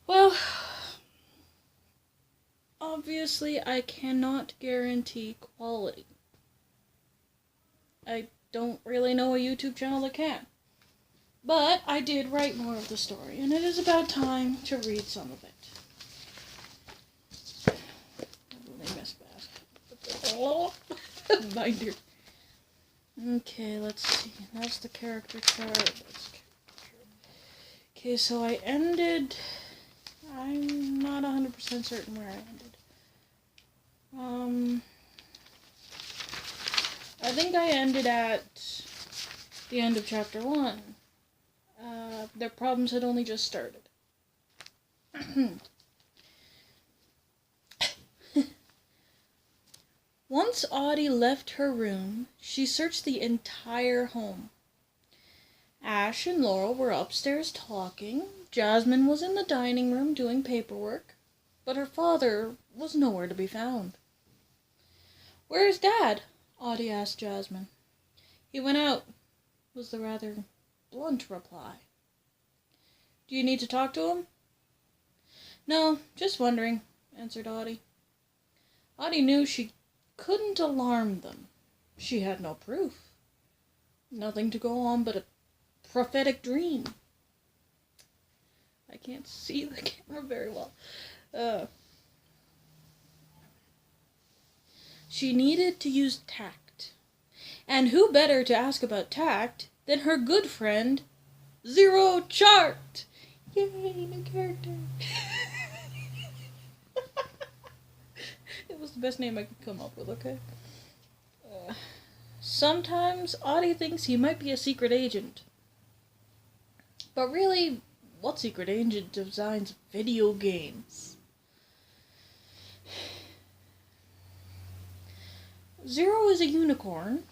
Well, obviously I cannot guarantee quality. I don't really know a YouTube channel that can. But I did write more of the story, and it is about time to read some of it. They miss fast. Binder. Okay, let's see. That's the character chart. Okay, so I ended... I'm not 100% certain where I ended. I think I ended at the end of chapter 1. Their problems had only just started. Once Audie left her room, she searched the entire home. Ash and Laurel were upstairs talking. Jasmine was in the dining room doing paperwork, but her father was nowhere to be found. "Where's Dad?" Audie asked Jasmine. "He went out," was the rather blunt reply. "Do you need to talk to him?" "No, just wondering," answered Audie. Audie knew she couldn't alarm them. She had no proof. Nothing to go on but a prophetic dream. I can't see the camera very well. She needed to use tact. And who better to ask about tact than her good friend, Zero Chart? Yay, new character. It was the best name I could come up with, okay? Sometimes Audie thinks he might be a secret agent. But really, what secret agent designs video games? Zero is a unicorn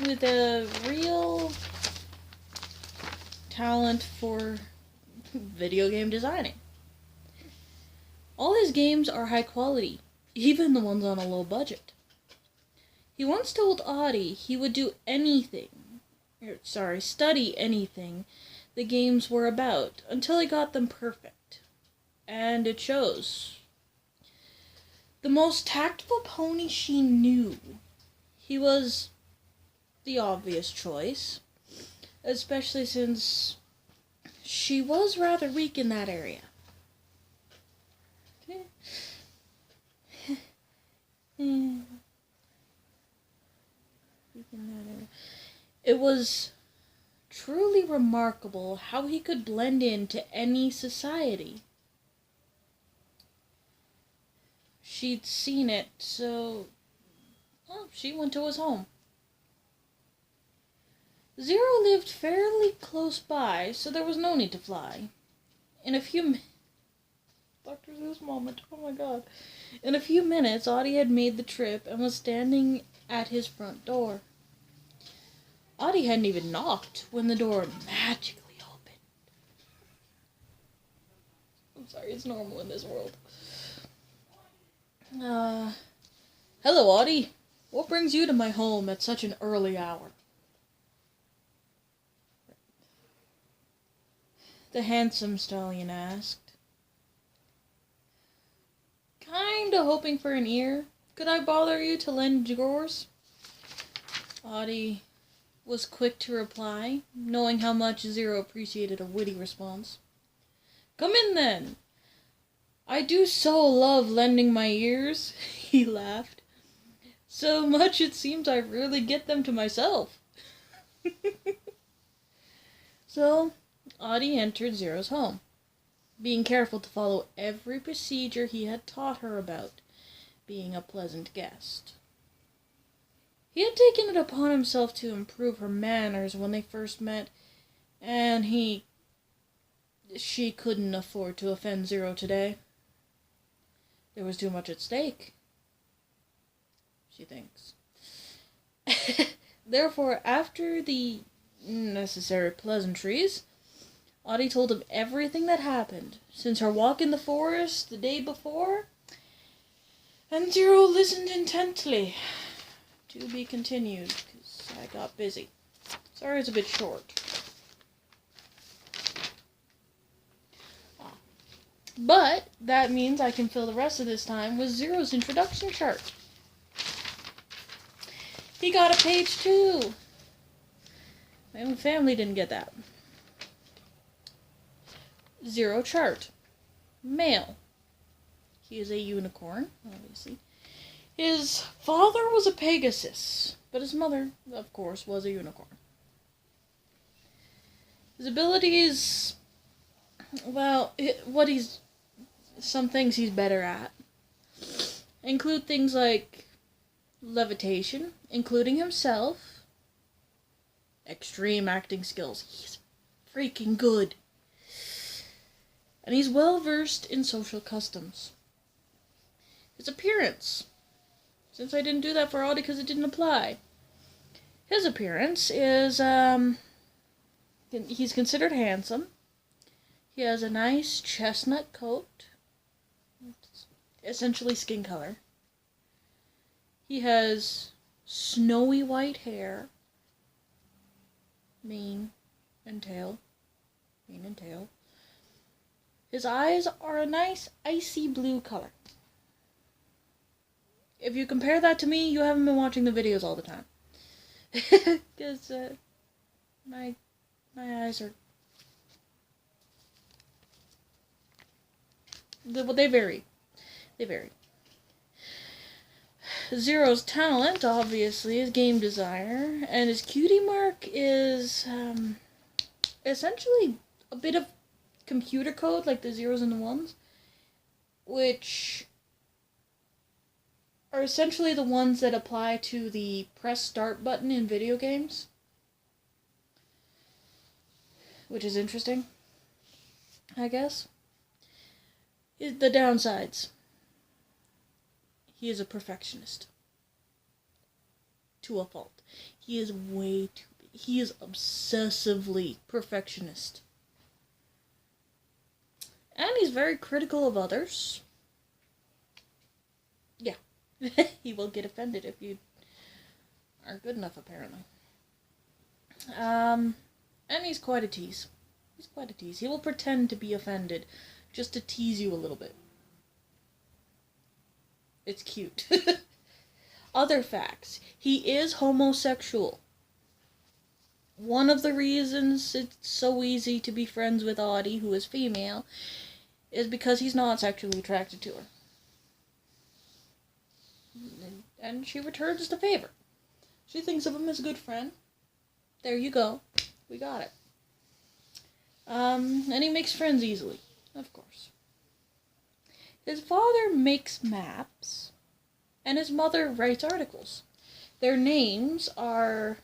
with a real talent for video game designing. All his games are high quality, even the ones on a low budget. He once told Audie he would do study anything the games were about until he got them perfect. And it shows. The most tactful pony she knew. He was the obvious choice, especially since she was rather weak in that area. It was truly remarkable how he could blend into any society. She'd seen it, so she went to his home. Zero lived fairly close by, so there was no need to fly. In a few Dr. Seuss moment, oh my god. In a few minutes, Audie had made the trip and was standing at his front door. Audie hadn't even knocked when the door magically opened. I'm sorry, it's normal in this world. Hello, Audie. What brings you to my home at such an early hour? The handsome stallion asked. Kinda hoping for an ear. Could I bother you to lend yours? Audie was quick to reply, knowing how much Zero appreciated a witty response. Come in, then. I do so love lending my ears, he laughed. So much it seems I rarely get them to myself. So, Audie entered Zero's home, being careful to follow every procedure he had taught her about being a pleasant guest. He had taken it upon himself to improve her manners when they first met, and she couldn't afford to offend Zero today. There was too much at stake, she thinks. Therefore, after the necessary pleasantries, Audie told him everything that happened since her walk in the forest the day before, and Zero listened intently. To be continued, because I got busy. Sorry it's a bit short. But that means I can fill the rest of this time with Zero's introduction chart. He got a page 2. My own family didn't get that. Zero chart. Male. He is a unicorn, obviously. His father was a Pegasus, but his mother, of course, was a unicorn. His abilities, well, some things he's better at include things like levitation, including himself, extreme acting skills. He's freaking good. And he's well versed in social customs. His appearance. Since I didn't do that for Audie because it didn't apply. His appearance is, he's considered handsome. He has a nice chestnut coat. Essentially skin color. He has snowy white hair. Mane and tail. His eyes are a nice icy blue color. If you compare that to me, you haven't been watching the videos all the time. Because my eyes are... They vary. Zero's talent, obviously, is game designer. And his cutie mark is essentially a bit of computer code, like the zeros and the ones, which are essentially the ones that apply to the press start button in video games, which is interesting, I guess. The downsides. He is a perfectionist. To a fault. He is obsessively perfectionist. And he's very critical of others. Yeah. He will get offended if you aren't good enough, apparently. And he's quite a tease. He will pretend to be offended just to tease you a little bit. It's cute. Other facts. He is homosexual. One of the reasons it's so easy to be friends with Audie, who is female, is because he's not sexually attracted to her. And she returns the favor. She thinks of him as a good friend. There you go. We got it. And he makes friends easily, of course. His father makes maps, and his mother writes articles. Their names are,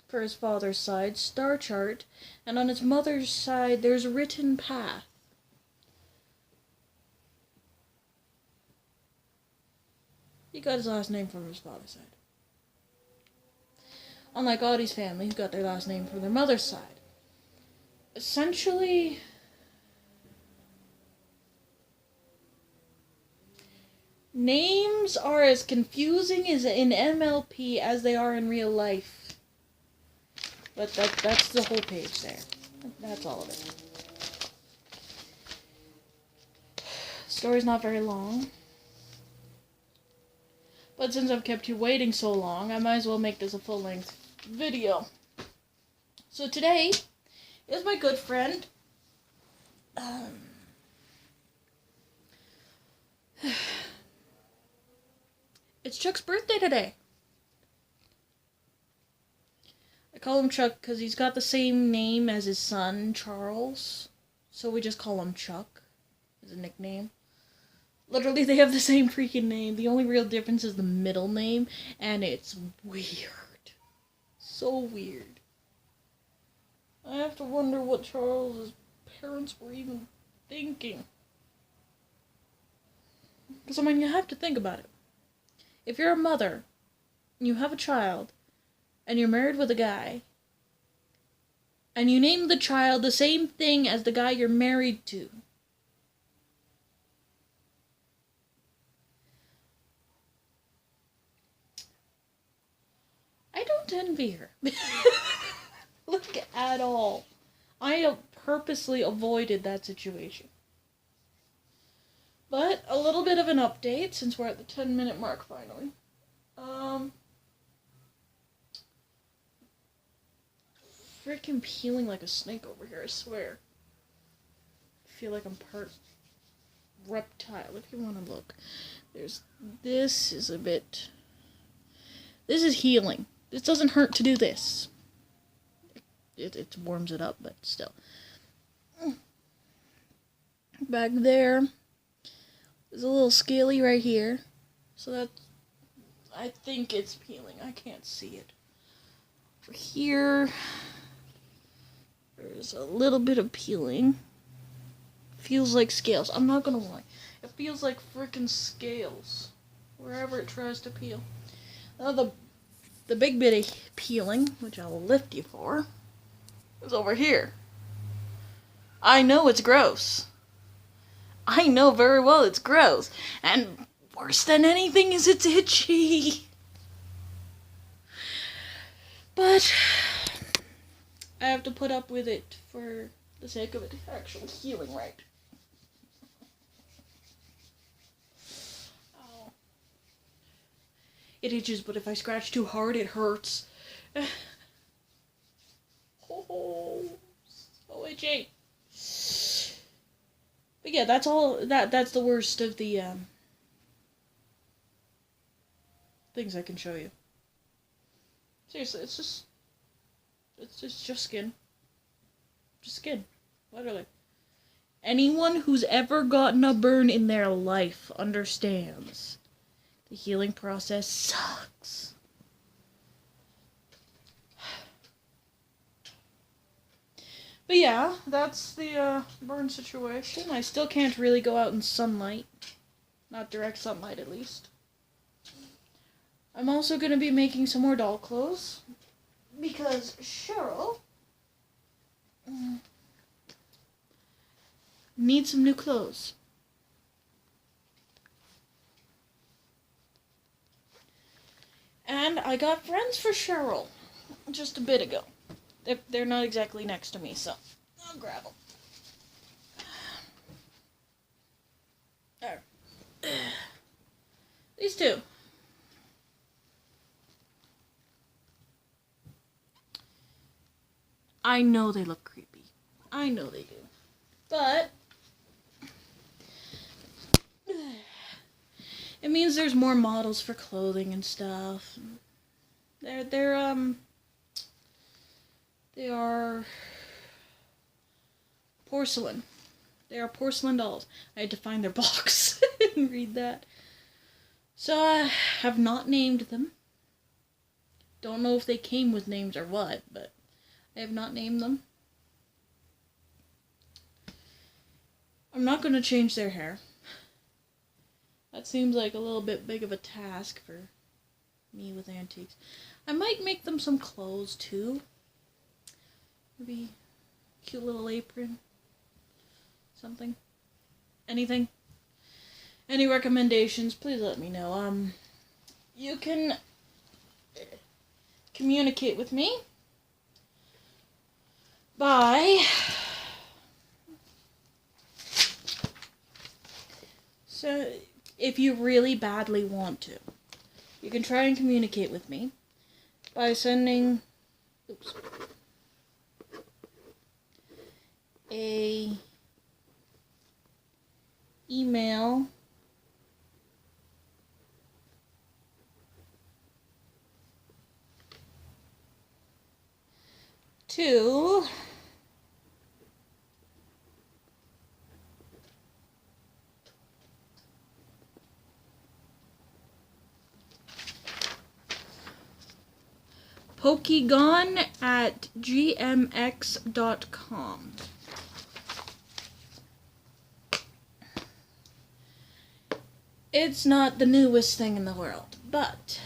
for his father's side, Star Chart, and on his mother's side, there's Written Path. He got his last name from his father's side. Unlike Audie's family, who got their last name from their mother's side. Essentially, names are as confusing as in MLP as they are in real life. But that's the whole page there. That's all of it. Story's not very long. But since I've kept you waiting so long, I might as well make this a full-length video. So today is my good friend, it's Chuck's birthday today. I call him Chuck because he's got the same name as his son, Charles. So we just call him Chuck as a nickname. Literally, they have the same freaking name. The only real difference is the middle name, and it's weird. So weird. I have to wonder what Charles's parents were even thinking. Because, I mean, you have to think about it. If you're a mother, and you have a child, and you're married with a guy, and you name the child the same thing as the guy you're married to, I don't envy her. Look at all. I have purposely avoided that situation. But a little bit of an update since we're at the 10-minute mark finally. Freaking peeling like a snake over here, I swear. I feel like I'm part reptile, if you want to look. This is a bit... This is healing. This doesn't hurt to do this. It warms it up, but still. Back there. There's a little scaly right here. So that's... I think it's peeling. I can't see it. For here... There's a little bit of peeling. Feels like scales. I'm not gonna lie. It feels like frickin' scales. Wherever it tries to peel. Now the big bit of peeling, which I will lift you for, is over here. I know it's gross. I know very well it's gross. And worse than anything is it's itchy. But I have to put up with it for the sake of it actually healing right. Ow. It itches, but if I scratch too hard, it hurts. Oh, so itchy. But yeah, that's all. That's the worst of the things I can show you. Seriously, it's just skin. Just skin. Literally. Anyone who's ever gotten a burn in their life understands. The healing process sucks. But yeah, that's the burn situation. I still can't really go out in sunlight. Not direct sunlight, at least. I'm also going to be making some more doll clothes. Because Cheryl needs some new clothes. And I got friends for Cheryl just a bit ago. They're not exactly next to me, so I'll grab them. There. These two. I know they look creepy. I know they do. But it means there's more models for clothing and stuff. They are porcelain. They are porcelain dolls. I had to find their box and read that. So I have not named them. Don't know if they came with names or what, but I have not named them. I'm not going to change their hair. That seems like a little bit big of a task for me with antiques. I might make them some clothes too. Maybe a cute little apron. Something. Anything. Any recommendations, please let me know. You can communicate with me by if you really badly want to, you can try and communicate with me by sending a email to pokegon@gmx.com. It's not the newest thing in the world, but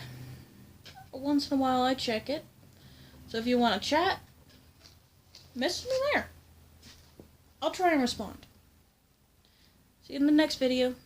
once in a while I check it. So if you want to chat, message me there. I'll try and respond. See you in the next video.